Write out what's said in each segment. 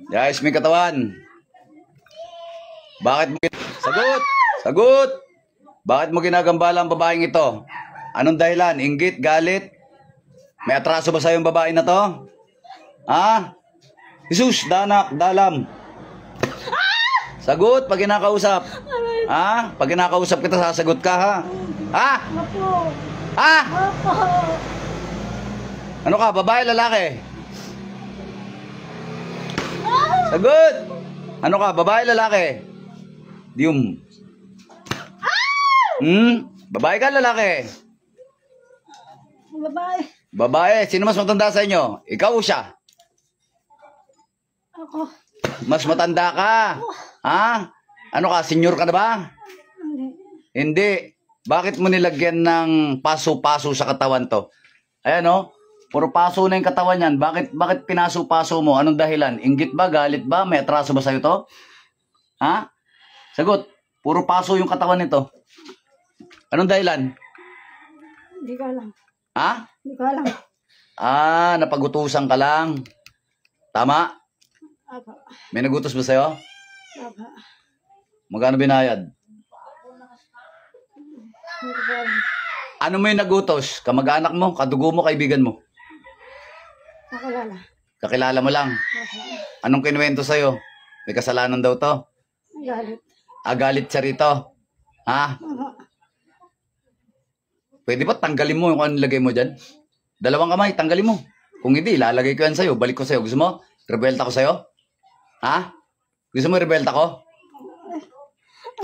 Yayos may katawan. Bakit mo... Sagot! Sagot! Bakit mo ginagambala ang babaeng ito? Anong dahilan? Inggit? Galit? May atraso ba sa'yo yung babae na to? Ha? Jesus, danak, dalam. Sagot pag kinakausap. Ha? Pag kinakausap kita, sasagot ka, ha? Ha? Opo. Ha? Opo. Ano ka, babae, lalaki? Sagot! Ano ka, babae, lalaki? Diyum. Babae ka, lalaki? Babae. Babae. Sino mas matanda sa inyo? Ikaw o siya? Ako. Mas matanda ka. Ha? Ano ka, senior ka na ba? Hindi. Hindi. Bakit mo nilagyan ng paso-paso sa katawan to? Ayan o. Puro paso na yung katawan yan. Bakit pinaso-paso mo? Anong dahilan? Inggit ba? Galit ba? May atraso ba sa'yo to? Ha? Sagot. Puro paso yung katawan nito. Anong dahilan? Hindi ko alam. Ha? Hindi ko alam. Napagutusan ka lang. Tama? Ako. May nagutos ba sa'yo? Ako. Magkano binayad? Hindi ko alam. Ano mo yung nagutos? Kamag-anak mo? Kadugo mo? Kaibigan mo? Nakalala. Kakilala mo lang? Ako. Anong kinuwento sa'yo? May kasalanan daw to? Galit. Galit siya rito? Ha? Ako. Pwede ba tanggalin mo yung anong lagay mo dyan? Dalawang kamay, tanggalin mo. Kung hindi, ilalagay ko yan sa'yo. Balik ko sa'yo. Gusto mo? Rebelta ko sa'yo? Ha? Gusto mo rebelta ko?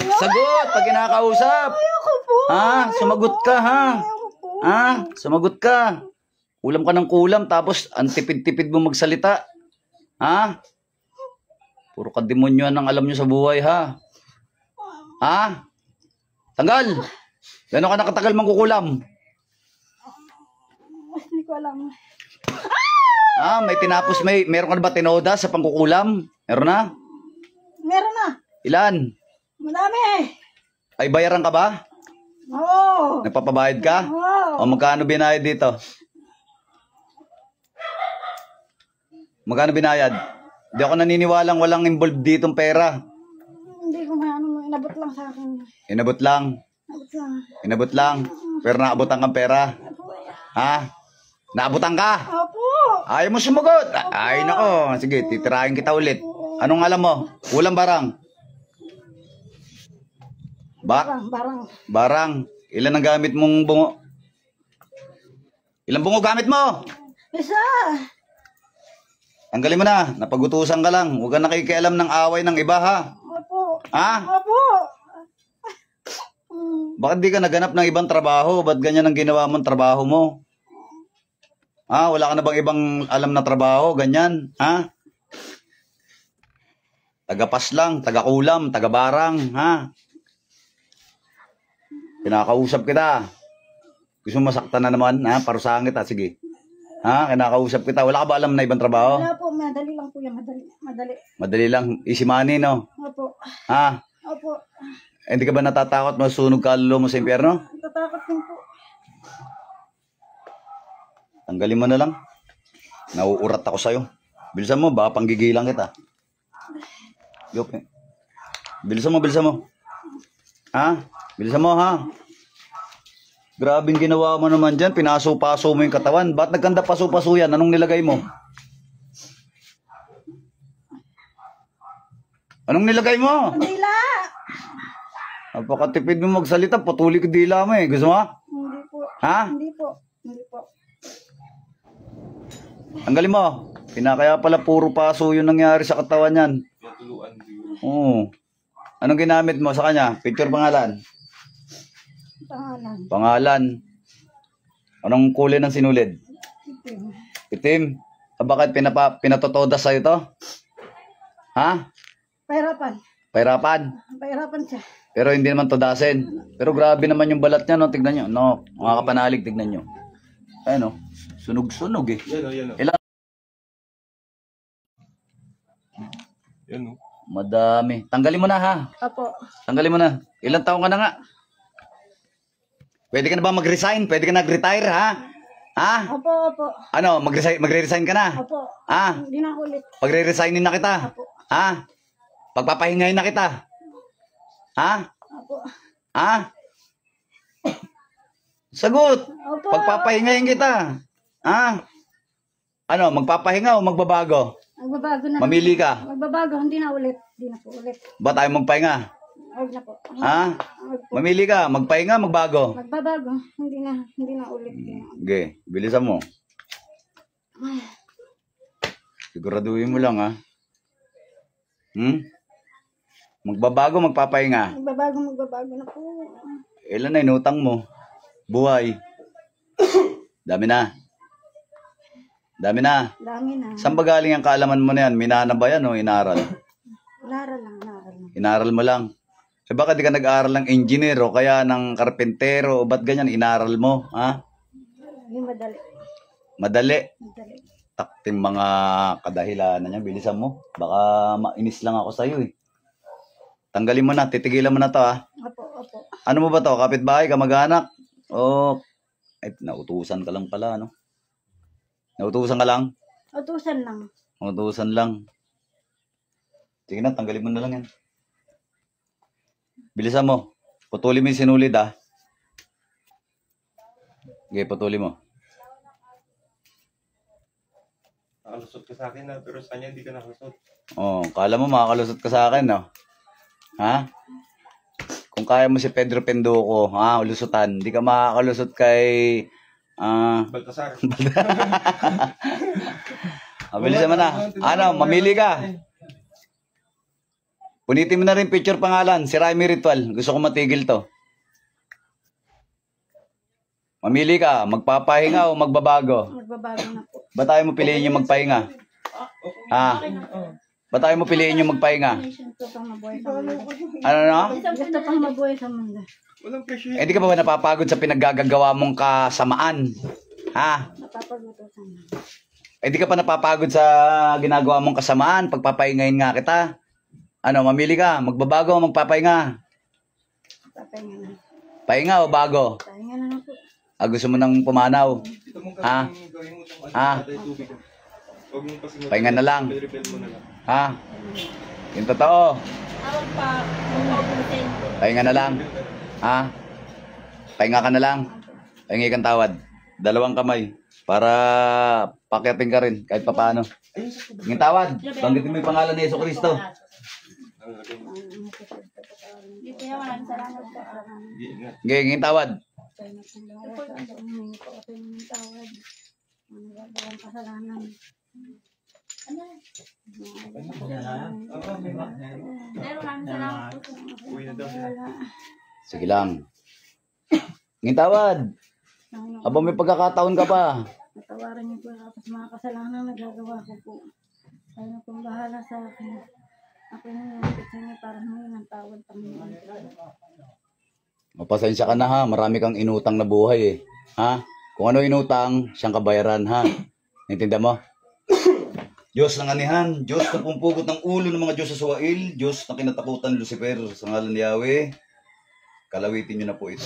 Sagot! Pag kinakausap! Ayoko po. Ha? Sumagot ka, ha? Ayoko po. Ha? Sumagot ka. Kulam ka ng kulam, tapos ang tipid-tipid mo magsalita. Ha? Puro ka demonyo ang alam nyo sa buhay, ha? Ha? Tanggal! Gano'n ka nakatagal mangkukulam? Hindi ko alam. May tinapos, meron ka na ba tinoda sa pangkukulam? Meron na? Meron na. Ilan? Madami. Ay, bayaran ka ba? Oo. Nagpapabayad ka? Oo. O magkano binayad dito? Magkano binayad? Hindi ako naniniwalang walang involved ditong pera. Hindi ko maano. Inabot lang sa akin. Inabot lang. Inabot lang. Inabot lang. Pero naabutan kang pera. Ha? Naabutan ka? Opo. Ayaw mo sumagot. Ay, nako. Sige, titirahin kita ulit. Anong alam mo? Ulam barang. Barang. Barang. Ilan ang gamit mong bungo? Ilang bungo gamit mo? Isa. Tanggalin mo na. Napagutusan ka lang. Huwag ka nakikialam ng away ng iba, ha? Opo. Ha? Opo. Bakit di ka naganap ng ibang trabaho? Ba't ganyan ang ginawa mong trabaho mo? Ha? Wala ka na bang ibang alam na trabaho? Ganyan? Ha? Tagapas lang, tagakulam, tagabarang, ha? Kinakausap kita. Gusto mo masaktan na naman, ha? Parusahan kita, sige. Ha? Kinakausap kita. Wala ka ba alam na ibang trabaho? Wala po. Madali lang po yan. Madali. Madali lang. Easy money, no? Opo. Ha? Opo. Hindi ka ba natatakot masunog kaluluwa mo sa impyerno? Natatakot din po. Tanggalin mo na lang. Nauurat ako sa'yo. Bilisan mo, baka panggigilang kita. Okay. Bilisan mo. Ha? Bilisan mo, ha? Grabing ginawa mo naman dyan. Pinaso-paso mo yung katawan. Ba't nagkanda paso-paso yan? Anong nilagay mo? Anong nilagay mo? Dila. Napakatipid mo magsalita. Patuloy ko dila mo eh. Gusto mo? Hindi po. Ha? Hindi po. Hindi po. Tanggalin mo. Pinakaya pala puro paso yung nangyari sa katawan yan. Oo. Anong ginamit mo sa kanya? Picture pangalan? Pangalan. Pangalan. Anong kulay ng sinulid? Itim. Itim. Bakit pinatotodas sa'yo to? Ha? Pahirapan. Pahirapan. Pahirapan siya. Pero hindi naman todasin. Pero grabe naman yung balat niya, no? Tignan nyo. No, mga kapanalig, tignan nyo. Ayun, no? Sunog-sunog eh. Yan o. Ilan? Yan o. Madami. Tanggalin mo na, ha? Opo. Tanggalin mo na. Ilang taong ka na nga? Pwede ka na ba mag-resign? Pwede ka nag-retire, ha? Ha? Opo, opo. Ano, magre-resign ka na? Opo. Ha? Hindi na ulit. Pagre-resignin na kita? Opo. Ha? Pagpapahingayin na kita? Ha? Opo. Ha? Sagot! Opo. Pagpapahingayin kita. Ha? Ano, magpapahinga o magbabago? Magbabago na. Mamili ka. Magbabago, hindi na ulit. Hindi na po ulit. Ba tayo magpahinga? Huwag na po. Ha? Huwag po. Mamili ka, magpahinga, magbago. Magbabago, hindi na ulit. Hindi na ulit. Okay, bilisan mo. Siguraduhin mo lang, ha? Magbabago, magpapahinga. Magbabago na po. Ilan na inutang mo? Buhay. Dami na. Dami na. Dami na. Saan ba galing ang kaalaman mo na yan? Minana ba yan o inaral? Inaral lang, inaral lang. Inaral mo lang. Eh baka di ka nag-aaral ng engineer o kaya ng karpentero o ba't ganyan inaral mo? Ha? Hindi madali. Madali. Madali. Takting mga kadahilanan niya. Bilisan mo. Baka mainis lang ako sa'yo eh. Tanggalin mo na. Titigilan mo na to ha. Opo, opo. Ano mo ba to? Kapitbahay, kamag-anak? O, ay, nautusan ka lang pala, no? Nautusan ka lang? Utusan lang. Nautusan lang. Sige na, tanggalin mo na lang yan. Bilisan mo. Putuli mo yung sinulid, ah. Sige, putuli mo. Nakalusot ka sa akin na, pero sa kanya hindi ka nakalusot. Oh, kala mo makakalusot ka sa akin, no? Ha? Kung kaya mo si Pedro Pendoco, ha, lusutan. Hindi ka makakalusot kay... Baltasar. Bilisan mo na. Ano, mamili ka. Punitin mo na rin picture pangalan. Si Raimi Ritual. Gusto ko matigil to. Mamili ka. Magpapahinga o magbabago? Magbabago na po. Ba tayo mo piliin yung magpahinga? Ha? Ba tayo mo piliin yung magpahinga? Gusto pang mabuhay sa mundo. Ano no? Gusto pang mabuhay sa mundo. Walang presyo. Eh di ka ba napapagod sa pinaggagawa mong kasamaan? Ha? Napapagutusan na. Eh di ka pa napapagod sa ginagawa mong kasamaan? Pagpapahingahin nga kita. Ano, mamili ka. Magbabago o magpapahinga? Papahinga na. Pahinga o bago? Pahinga na lang po. Gusto mo nang pumanaw? Ito mong Ha? gawin mo itong Ha? tubig. Huwag mong pasingot. Pahinga na lang. Refill mo na lang. Ha? Yung totoo. Tawag pa. Utusin. Pahinga na lang. Ha? Pahinga ka na lang. Pahingi kang tawad. 2 kamay. Para pakyatin ka rin kahit papaano. Hingin tawad. Banggitin mo yung pangalan ni Yeso Cristo. Ang lagay mo. Hindi po yan. Maraming salamat po. Hingin tawad. Kaya na pong bahala sa humingi po ako ng tawad. Ang nagagawang kasalanan. Pero maraming salamat po. Uwi na daw siya. Sige lang. Hingin tawad. Aba may pagkakataon ka pa. Natawaran niyo po ako sa mga kasalanan na nagagawa ko po. Kaya na pong bahala sa akin. Ako yung nangyarit sa inyo para humingi ng tawad Panginoon. Mapasensya ka na ha. Marami kang inutang na buhay eh. Ha? Kung ano inutang, siyang kabayaran ha. Naintindihan mo? Diyos ng anihan, Diyos na pumpugot ng ulo ng mga Diyos sa suwail, Diyos na kinatakutan Lucifer sa ngalan ni Yahweh, kalawitin niyo na po ito.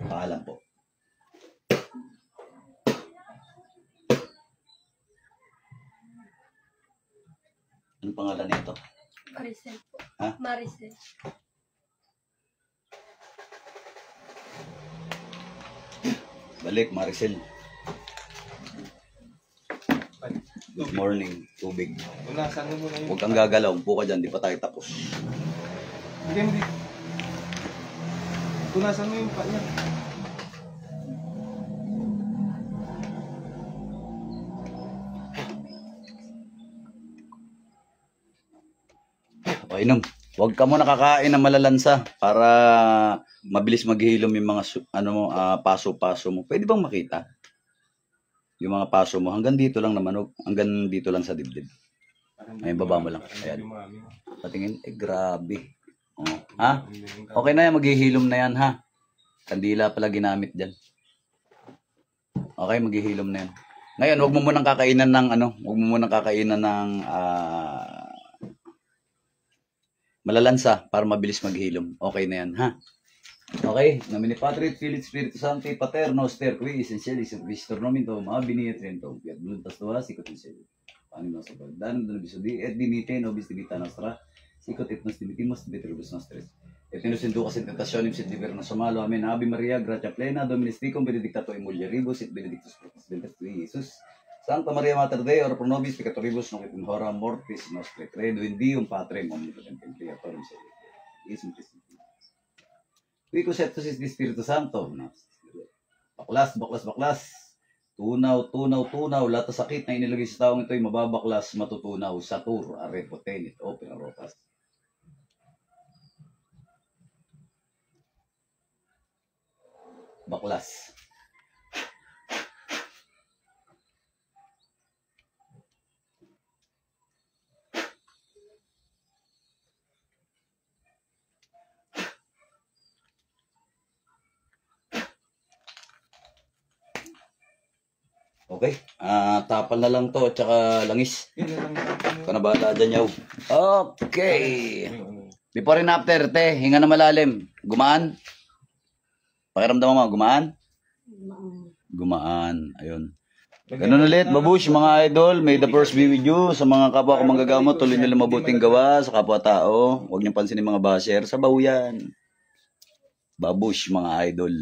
Paalam po. Anong pangalan nito? Maricel po. Ha? Maricel. Balik, Maricel. Good morning, tubig. Unasan mo muna yung... Huwag kang gagalaw, upo ka dyan, di pa tayo tapos. Hindi. Unasan mo yung pa niya. O, inom. Huwag ka mo nakakain ng malalansa para mabilis maghilom yung mga paso-paso mo. Pwede bang makita? Yung mga paso mo. Hanggang dito lang naman. Hanggang dito lang sa dibdib. Ay, baba mo lang. Ayan. Patingin. Grabe. Oh. Ha? Okay na yan. Maghihilom na yan, ha? Kandila pala ginamit dyan. Okay, maghihilom na yan. Ngayon, huwag mo munang kakainan ng Huwag mo munang kakainan ng malalansa para mabilis maghilom. Okay na yan, ha? Okay, nomine Patri, Filii, Spiritus Sancti, Pater, Noster, Qui, Essentialis, Vistor Nominto, Mabini, et Rento, Fiat Voluntas Tua, Sicut in Cielo. Anima sa pagdan, doon bisodi, et dimite, nobis dimita nostra, Sicut et nos dimitimos, divitribus nostres. Et nos inducas in tentationem, sit libernos malo, Amen. Ave Maria, gratia plena, Dominus tecum, benedicta tu in mulieribus, et benedictus fructus ventris tui, Iesus. Santa Maria Mater Dei, ora pro nobis peccatoribus, nunc et in hora mortis nostre. Credo in Deum Patrem, omnipotentem, Creatorum Caeli. Iesum Christum. Quicus et tusis di Spiritu Santo. Baklas, baklas, baklas. Tunaw, tunaw, tunaw. Lahat ng sakit na inilagay sa taong ito ay mababaklas, matutunaw. Satur, arepotenit, opera rotas. Baklas. Okay. Tapal na lang to at saka langis. Yun na lang yung Ikaw na bahala dyan, yaw. Okay. Before and after, te, hinga na malalim. Gumaan? Pakiramdam mo, gumaan? Gumaan. Ayun. Ganun ulit, babush, mga idol. May the first be with you. Sa mga kapwa ko manggagamot, tuloy nila mabuting gawa sa kapwa-tao. Huwag niyong pansinin mga basher. Sa bahuyan. Babush, mga idol.